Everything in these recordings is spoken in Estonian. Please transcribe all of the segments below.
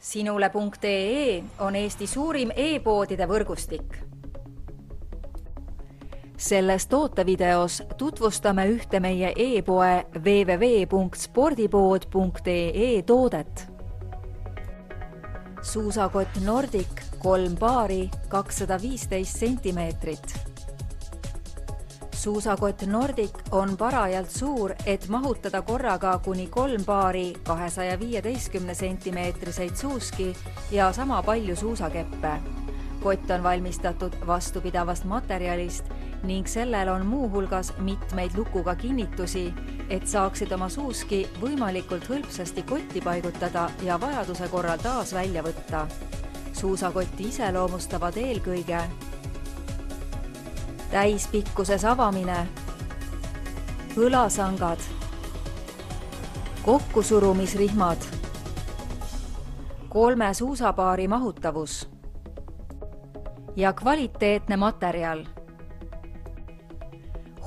Sinule.ee on Eesti suurim e-poodide võrgustik. Selles tootevideos tutvustame ühte meie e-poe www.spordipood.ee toodet. Suusakott Nordic 3 paari 215 centimeetrit. Suusakott Nordic on parajalt suur, et mahutada korraga kuni 3 paari 215 centimeetriseid suuski ja sama palju suusakeppe. Kott on valmistatud vastupidavast materjalist ning sellel on muuhulgas mitmeid lukuga kinnitusi, et saaksid oma suuski võimalikult hõlpsasti kotti paigutada ja vajaduse korral taas välja võtta. Suusakotti iseloomustavad eelkõige täispikkuses avamine, õlasangad, kokkusurumisrihmad, 3 suusapaari mahutavus ja kvaliteetne materjal.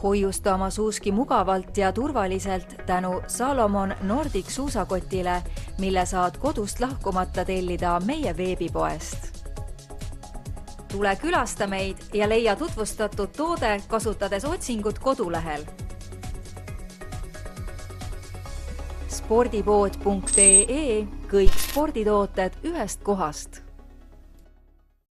Hoiusta oma suuski mugavalt ja turvaliselt tänu Salomon Nordic suusakotile, mille saad kodust lahkumata tellida meie veebipoest. Tule külasta meid ja leia tutvustatud toode, kasutades otsingut kodulehel. Spordipood.ee, kõik sporditooted ühest kohast.